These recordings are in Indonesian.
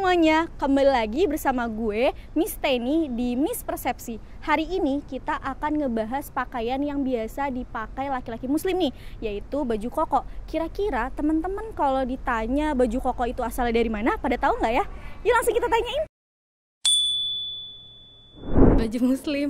semuanya, kembali lagi bersama gue, Miss Teni di Miss Persepsi. Hari ini kita akan ngebahas pakaian yang biasa dipakai laki-laki muslim nih, yaitu baju koko. Kira-kira teman-teman kalau ditanya baju koko itu asalnya dari mana, pada tahu nggak ya? Yuk langsung kita tanyain. Baju muslim.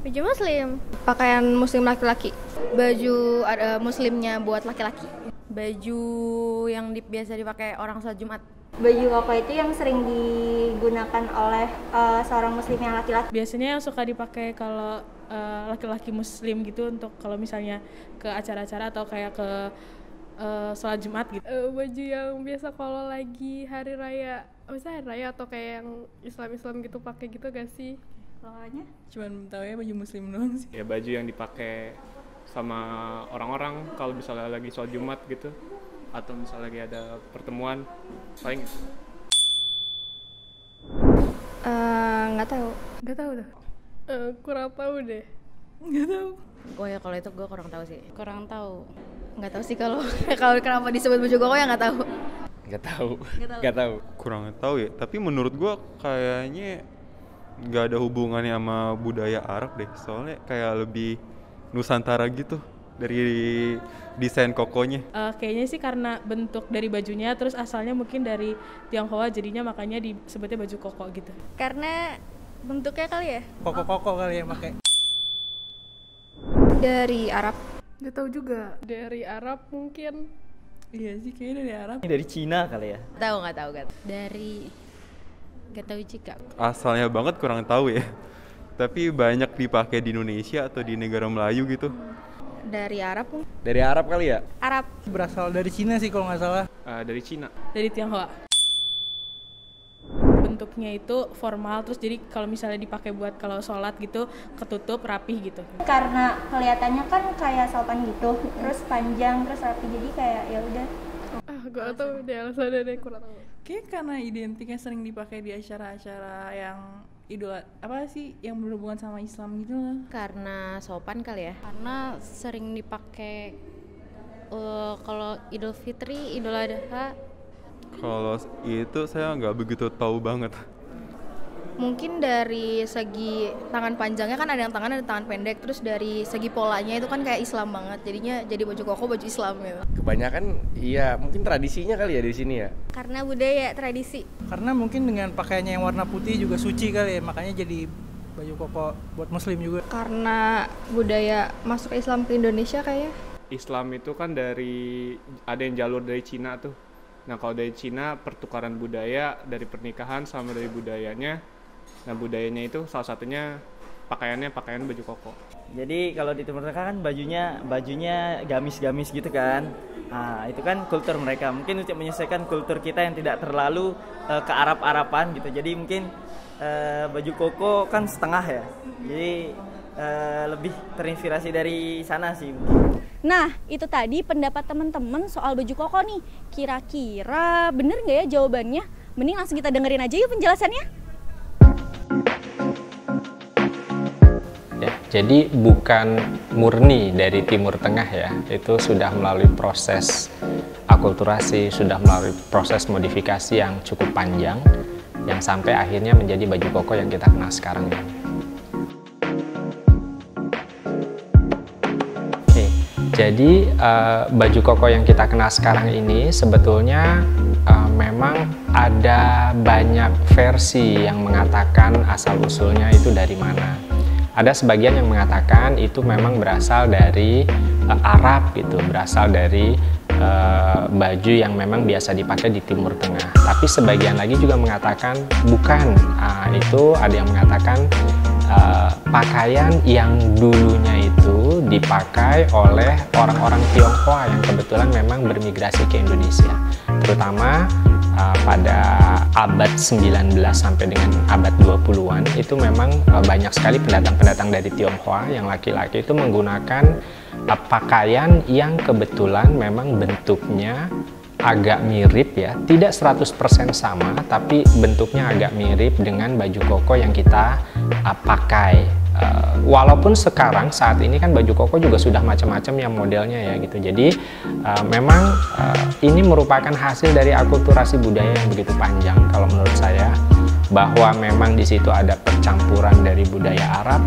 Baju muslim. Pakaian muslim laki-laki. Baju muslimnya buat laki-laki. Baju yang biasa dipakai orang sholat Jumat. Baju koko itu yang sering digunakan oleh seorang muslim yang laki-laki. Biasanya yang suka dipakai kalau laki-laki muslim gitu untuk kalau misalnya ke acara-acara atau kayak ke sholat Jumat gitu. Baju yang biasa kalau lagi hari raya, misalnya hari raya atau kayak yang Islam gitu pakai gitu gak sih? Soalnya Cuman tahu ya baju muslim doang sih. Ya baju yang dipakai sama orang-orang kalau misalnya lagi sholat Jumat gitu, atau misalnya lagi ada pertemuan, paling itu. Nggak tahu. Gak tahu dah. Kurang tahu deh. Nggak tahu. Oh ya kalau itu gue kurang tahu sih. Kurang tahu. Nggak tahu sih kalau kenapa disebut baju koko ya nggak tahu. Nggak tahu. Kurang tahu ya, tapi menurut gua kayaknya nggak ada hubungannya sama budaya Arab deh, soalnya kayak lebih Nusantara gitu dari desain kokonya. Kayaknya sih karena bentuk dari bajunya, terus asalnya mungkin dari Tionghoa, jadinya makanya disebutnya baju koko gitu. Karena bentuknya kali ya. Koko-koko kali yang pakai. Dari Arab. Gak tahu juga. Dari Arab mungkin. Iya sih kayaknya dari Arab. Dari Cina kali ya. Nggak tahu. Dari nggak tahu juga. Asalnya banget kurang tahu ya. Tapi banyak dipakai di Indonesia atau di negara Melayu gitu. Dari Arab. Dari Arab kali ya. Arab. Berasal dari Cina sih kalau nggak salah. Dari Cina. Dari Tionghoa. Bentuknya itu formal, terus jadi kalau misalnya dipakai buat kalau sholat gitu ketutup rapih gitu. Karena kelihatannya kan kayak sopan gitu, terus panjang, terus rapi, jadi kayak ya udah. Gue gak tahu deh alasannya deh, kurang tahu. Kayak karena identiknya sering dipakai di acara-acara yang yang berhubungan sama Islam gitu loh. Karena sopan kali ya. Karena sering dipakai kalau Idul Fitri, Idul Adha. Kalau itu saya nggak begitu tahu banget. Mungkin dari segi tangan panjangnya kan ada yang tangan ada tangan pendek, terus dari segi polanya itu kan kayak Islam banget, jadinya jadi baju koko baju Islam gitu. Kebanyakan iya mungkin tradisinya kali ya di sini ya. Karena budaya tradisi. Karena mungkin dengan pakaiannya yang warna putih juga suci kali ya, makanya jadi baju koko buat muslim juga. Karena budaya masuk Islam ke Indonesia kayaknya. Islam itu kan ada yang jalur dari Cina tuh. Nah kalau dari Cina pertukaran budaya dari pernikahan sama dari budayanya. Nah budayanya itu salah satunya pakaian baju koko. Jadi kalau di Timur Tengah kan bajunya gamis-gamis gitu kan. Nah itu kan kultur mereka. Mungkin untuk menyesuaikan kultur kita yang tidak terlalu ke Arab-Araban gitu. Jadi mungkin baju koko kan setengah ya. Jadi lebih terinspirasi dari sana sih. Nah, itu tadi pendapat teman-teman soal baju koko nih. Kira-kira bener nggak ya jawabannya? Mending langsung kita dengerin aja yuk penjelasannya. Ya, jadi bukan murni dari Timur Tengah ya. Itu sudah melalui proses akulturasi, sudah melalui proses modifikasi yang cukup panjang, yang sampai akhirnya menjadi baju koko yang kita kenal sekarang ini. Jadi baju koko yang kita kenal sekarang ini sebetulnya memang ada banyak versi yang mengatakan asal-usulnya itu dari mana. Ada sebagian yang mengatakan itu memang berasal dari Arab gitu, berasal dari baju yang memang biasa dipakai di Timur Tengah. Tapi sebagian lagi juga mengatakan bukan, itu ada yang mengatakan pakaian yang dulunya itu dipakai oleh orang-orang Tionghoa yang kebetulan memang bermigrasi ke Indonesia, terutama pada abad 19 sampai dengan abad 20-an itu memang banyak sekali pendatang-pendatang dari Tionghoa yang laki-laki itu menggunakan pakaian yang kebetulan memang bentuknya agak mirip ya, tidak 100% sama, tapi bentuknya agak mirip dengan baju koko yang kita pakai Walaupun sekarang saat ini kan baju koko juga sudah macam-macam yang modelnya ya gitu. Jadi memang ini merupakan hasil dari akulturasi budaya yang begitu panjang kalau menurut saya, bahwa memang di situ ada percampuran dari budaya Arab.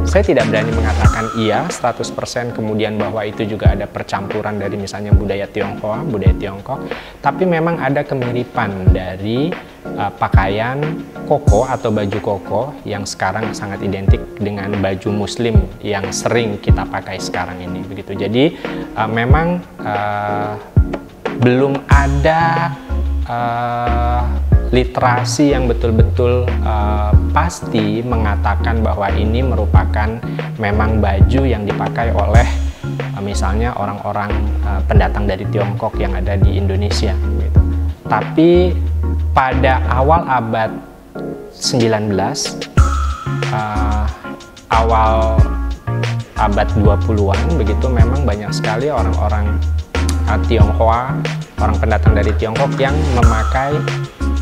Saya tidak berani mengatakan iya 100% kemudian bahwa itu juga ada percampuran dari misalnya budaya Tionghoa, budaya Tiongkok, tapi memang ada kemiripan dari pakaian koko atau baju koko yang sekarang sangat identik dengan baju muslim yang sering kita pakai sekarang ini begitu. Jadi memang belum ada literasi yang betul-betul pasti mengatakan bahwa ini merupakan memang baju yang dipakai oleh misalnya orang-orang pendatang dari Tiongkok yang ada di Indonesia gitu. Tapi pada awal abad 19, awal abad 20-an begitu, memang banyak sekali orang-orang Tionghoa, orang pendatang dari Tiongkok yang memakai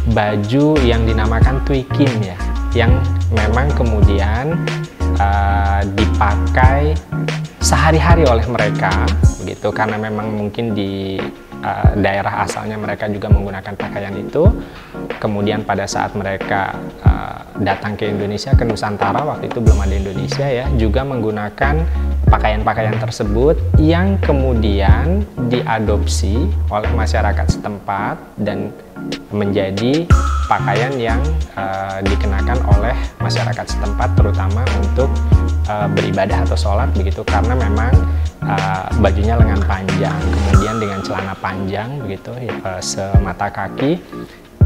baju yang dinamakan Tui Kim ya, yang memang kemudian dipakai sehari-hari oleh mereka begitu, karena memang mungkin di daerah asalnya mereka juga menggunakan pakaian itu. Kemudian pada saat mereka datang ke Indonesia, ke Nusantara, waktu itu belum ada Indonesia ya, juga menggunakan pakaian-pakaian tersebut yang kemudian diadopsi oleh masyarakat setempat dan menjadi pakaian yang dikenakan oleh masyarakat setempat, terutama untuk beribadah atau sholat begitu, karena memang bajunya lengan panjang, kemudian dengan celana panjang begitu semata kaki.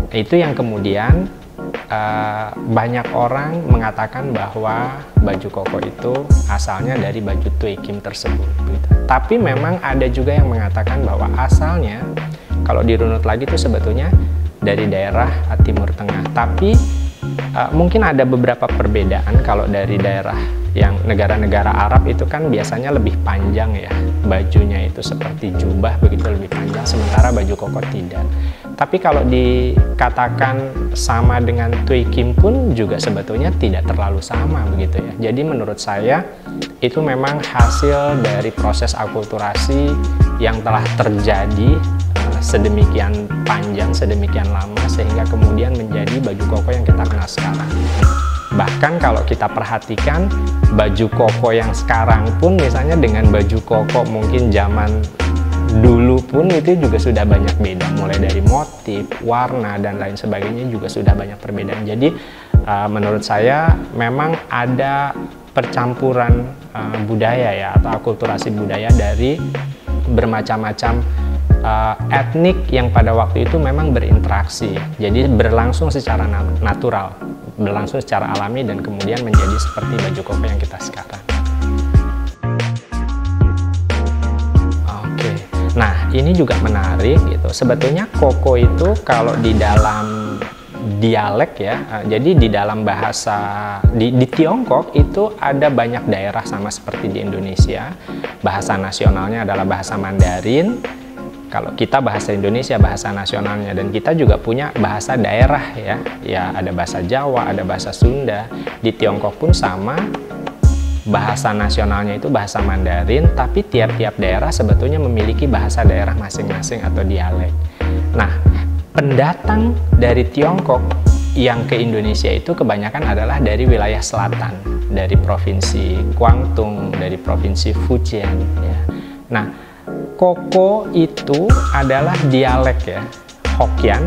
Itu yang kemudian banyak orang mengatakan bahwa baju koko itu asalnya dari baju Tui Kim tersebut begitu. Tapi memang ada juga yang mengatakan bahwa asalnya kalau dirunut lagi itu sebetulnya dari daerah Timur Tengah. Tapi mungkin ada beberapa perbedaan. Kalau dari daerah yang negara-negara Arab itu kan biasanya lebih panjang ya, bajunya itu seperti jubah begitu, lebih panjang, sementara baju koko tidak. Tapi kalau dikatakan sama dengan Tui Kim pun juga sebetulnya tidak terlalu sama begitu ya. Jadi menurut saya itu memang hasil dari proses akulturasi yang telah terjadi sedemikian panjang, sedemikian lama, sehingga kemudian menjadi baju koko yang kita kenal sekarang. Bahkan kalau kita perhatikan baju koko yang sekarang pun misalnya dengan baju koko mungkin zaman dulu pun itu juga sudah banyak beda, mulai dari motif, warna, dan lain sebagainya juga sudah banyak perbedaan. Jadi menurut saya memang ada percampuran budaya ya, atau akulturasi budaya dari bermacam-macam etnik yang pada waktu itu memang berinteraksi. Jadi berlangsung secara natural, berlangsung secara alami, dan kemudian menjadi seperti baju koko yang kita sekarang. Oke, nah ini juga menarik gitu. Sebetulnya koko itu kalau di dalam dialek ya, jadi di dalam bahasa di Tiongkok itu ada banyak daerah sama seperti di Indonesia. Bahasa nasionalnya adalah bahasa Mandarin. Kalau kita bahasa Indonesia bahasa nasionalnya, dan kita juga punya bahasa daerah ya. Ya ada bahasa Jawa, ada bahasa Sunda. Di Tiongkok pun sama. Bahasa nasionalnya itu bahasa Mandarin, tapi tiap-tiap daerah sebetulnya memiliki bahasa daerah masing-masing atau dialek. Nah, pendatang dari Tiongkok yang ke Indonesia itu kebanyakan adalah dari wilayah selatan, dari provinsi Guangdong, dari provinsi Fujian ya. Nah, koko itu adalah dialek ya, Hokkien,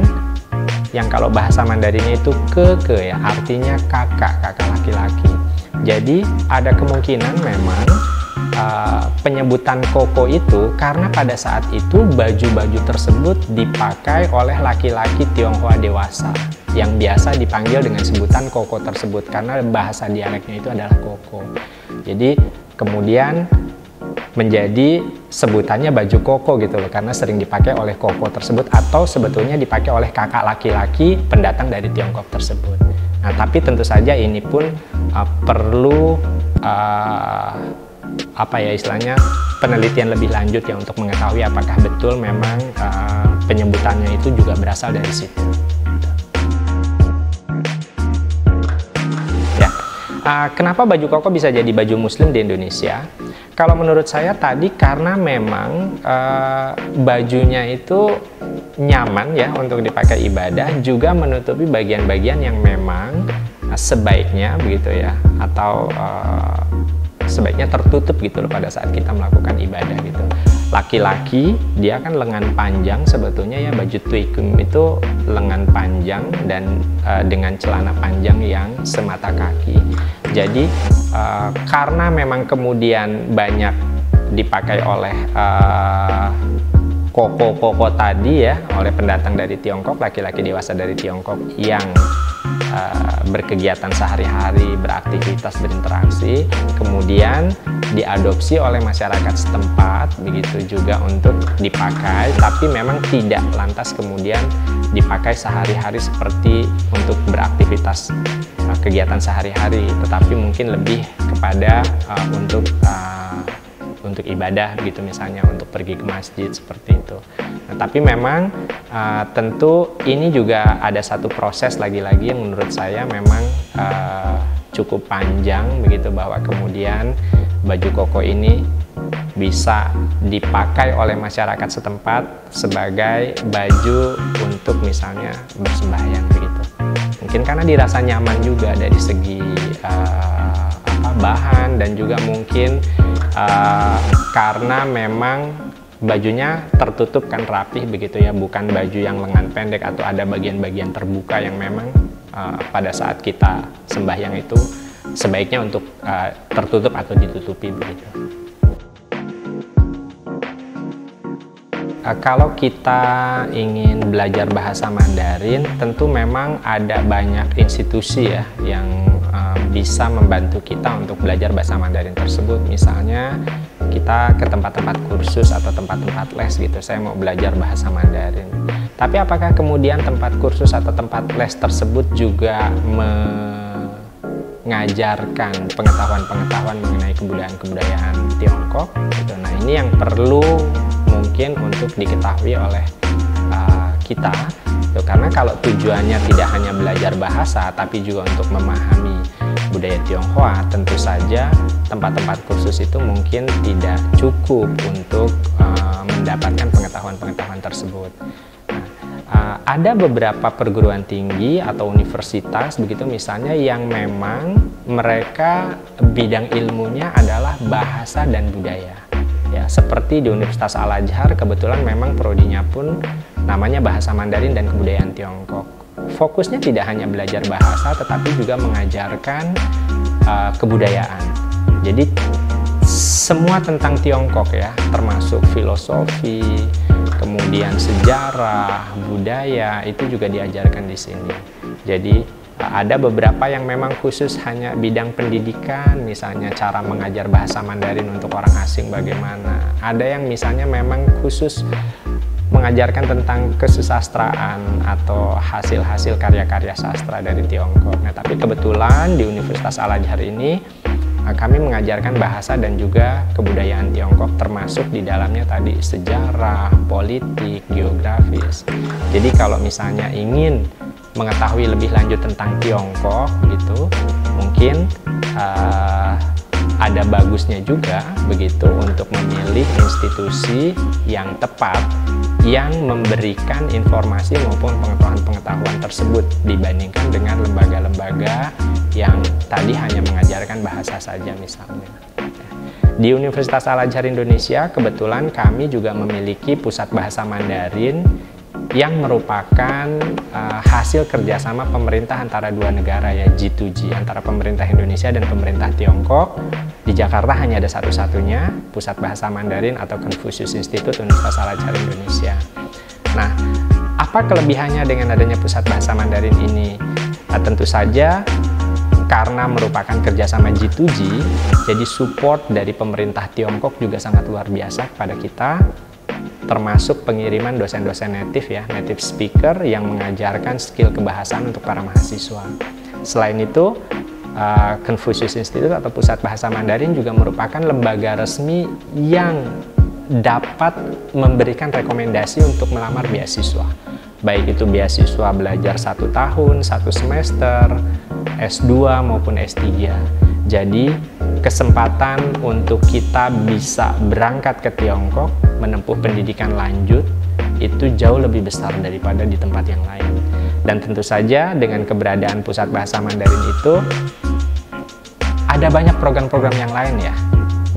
yang kalau bahasa Mandarinnya itu ke ya, artinya kakak laki-laki. Jadi ada kemungkinan memang penyebutan koko itu karena pada saat itu baju-baju tersebut dipakai oleh laki-laki Tionghoa dewasa yang biasa dipanggil dengan sebutan koko tersebut karena bahasa dialeknya itu adalah koko. Jadi kemudian menjadi sebutannya baju koko gitu loh, karena sering dipakai oleh koko tersebut, atau sebetulnya dipakai oleh kakak laki-laki pendatang dari Tiongkok tersebut. Nah, tapi tentu saja ini pun perlu apa ya istilahnya penelitian lebih lanjut ya untuk mengetahui apakah betul memang penyebutannya itu juga berasal dari situ. Ya, Kenapa baju koko bisa jadi baju muslim di Indonesia? Kalau menurut saya tadi karena memang bajunya itu nyaman ya untuk dipakai ibadah, juga menutupi bagian-bagian yang memang sebaiknya begitu ya, atau sebaiknya tertutup gitu loh pada saat kita melakukan ibadah gitu. Laki-laki dia kan lengan panjang sebetulnya ya, baju tuikum itu lengan panjang dan dengan celana panjang yang semata kaki. Jadi karena memang kemudian banyak dipakai oleh koko-koko tadi ya, oleh pendatang dari Tiongkok, laki-laki dewasa dari Tiongkok yang berkegiatan sehari-hari, beraktivitas, berinteraksi, kemudian diadopsi oleh masyarakat setempat begitu juga untuk dipakai, tapi memang tidak lantas kemudian dipakai sehari-hari seperti untuk beraktivitas kegiatan sehari-hari, tetapi mungkin lebih kepada untuk ibadah gitu, misalnya untuk pergi ke masjid seperti itu. Nah, tapi memang tentu ini juga ada satu proses lagi-lagi yang menurut saya memang cukup panjang begitu, bahwa kemudian baju koko ini bisa dipakai oleh masyarakat setempat sebagai baju untuk misalnya bersembahyang begitu. Mungkin karena dirasa nyaman juga dari segi bahan, dan juga mungkin karena memang bajunya tertutup kan rapih begitu ya, bukan baju yang lengan pendek atau ada bagian-bagian terbuka yang memang pada saat kita sembahyang itu sebaiknya untuk tertutup atau ditutupi begitu. Kalau kita ingin belajar bahasa Mandarin, tentu memang ada banyak institusi ya yang bisa membantu kita untuk belajar bahasa Mandarin tersebut. Misalnya kita ke tempat-tempat kursus atau tempat-tempat les gitu, saya mau belajar bahasa Mandarin. Tapi apakah kemudian tempat kursus atau tempat les tersebut juga mengajarkan pengetahuan-pengetahuan mengenai kebudayaan-kebudayaan Tiongkok gitu. Nah, ini yang perlu mungkin untuk diketahui oleh kita gitu. Karena kalau tujuannya tidak hanya belajar bahasa tapi juga untuk memahami budaya Tionghoa, tentu saja tempat-tempat kursus itu mungkin tidak cukup untuk mendapatkan pengetahuan-pengetahuan tersebut. Ada beberapa perguruan tinggi atau universitas begitu misalnya yang memang mereka bidang ilmunya adalah bahasa dan budaya. Ya, seperti di Universitas Al-Azhar kebetulan memang prodinya pun namanya bahasa Mandarin dan kebudayaan Tiongkok. Fokusnya tidak hanya belajar bahasa tetapi juga mengajarkan kebudayaan. Jadi semua tentang Tiongkok ya, termasuk filosofi, kemudian sejarah, budaya, itu juga diajarkan di sini. Jadi ada beberapa yang memang khusus hanya bidang pendidikan, misalnya cara mengajar bahasa Mandarin untuk orang asing bagaimana. Ada yang misalnya memang khusus mengajarkan tentang kesusastraan atau hasil-hasil karya-karya sastra dari Tiongkok. Nah, tapi kebetulan di Universitas Al-Azhar ini kami mengajarkan bahasa dan juga kebudayaan Tiongkok, termasuk di dalamnya tadi sejarah, politik, geografis. Jadi kalau misalnya ingin mengetahui lebih lanjut tentang Tiongkok gitu, mungkin ada bagusnya juga begitu untuk memilih institusi yang tepat yang memberikan informasi maupun pengetahuan-pengetahuan tersebut dibandingkan dengan lembaga-lembaga yang tadi hanya mengajarkan bahasa saja misalnya. Di Universitas Al-Azhar Indonesia kebetulan kami juga memiliki pusat bahasa Mandarin yang merupakan hasil kerjasama pemerintah antara dua negara ya, G2G, antara pemerintah Indonesia dan pemerintah Tiongkok. Di Jakarta hanya ada satu-satunya pusat bahasa Mandarin atau Confucius Institute Universitas Al-Azhar Indonesia. Nah, apa kelebihannya dengan adanya pusat bahasa Mandarin ini? Tentu saja karena merupakan kerjasama G2G, jadi support dari pemerintah Tiongkok juga sangat luar biasa kepada kita, termasuk pengiriman dosen-dosen native ya, native speaker yang mengajarkan skill kebahasaan untuk para mahasiswa. Selain itu, Confucius Institute atau Pusat Bahasa Mandarin juga merupakan lembaga resmi yang dapat memberikan rekomendasi untuk melamar beasiswa. Baik itu beasiswa belajar 1 tahun, 1 semester, S2 maupun S3. Jadi kesempatan untuk kita bisa berangkat ke Tiongkok menempuh pendidikan lanjut itu jauh lebih besar daripada di tempat yang lain. Dan tentu saja dengan keberadaan Pusat Bahasa Mandarin itu ada banyak program-program yang lain ya.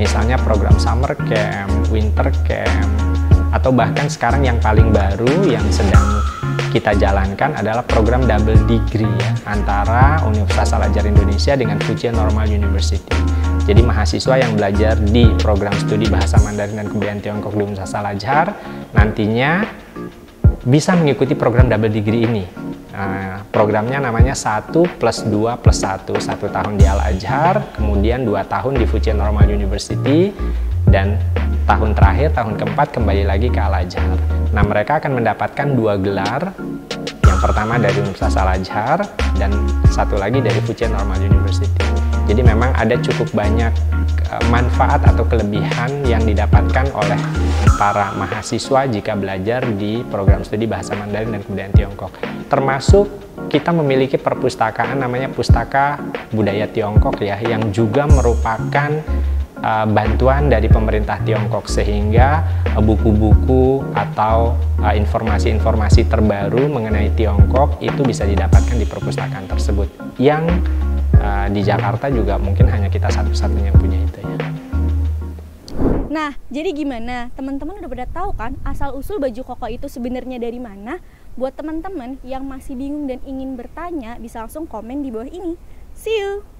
Misalnya program summer camp, winter camp, atau bahkan sekarang yang paling baru yang sedang kita jalankan adalah program double degree ya, antara Universitas Al-Azhar Indonesia dengan Fujian Normal University. Jadi mahasiswa yang belajar di program studi Bahasa Mandarin dan Kebudayaan Tiongkok di Universitas Al-Azhar nantinya bisa mengikuti program double degree ini. Programnya namanya 1+2+1, 1 tahun di Al-Azhar, kemudian 2 tahun di Fujian Normal University, dan tahun terakhir, tahun keempat kembali lagi ke Al-Azhar. Nah, mereka akan mendapatkan 2 gelar, yang pertama dari Universitas Al-Azhar dan satu lagi dari Fujian Normal University. Jadi memang ada cukup banyak manfaat atau kelebihan yang didapatkan oleh para mahasiswa jika belajar di program studi Bahasa Mandarin dan Kebudayaan Tiongkok. Termasuk kita memiliki perpustakaan namanya Pustaka Budaya Tiongkok ya, yang juga merupakan bantuan dari pemerintah Tiongkok, sehingga buku-buku atau informasi-informasi terbaru mengenai Tiongkok itu bisa didapatkan di perpustakaan tersebut, yang di Jakarta juga mungkin hanya kita satu-satunya yang punya itu ya. Nah, jadi gimana? Teman-teman udah pada tahu kan asal-usul baju koko itu sebenarnya dari mana? Buat teman-teman yang masih bingung dan ingin bertanya, bisa langsung komen di bawah ini. See you!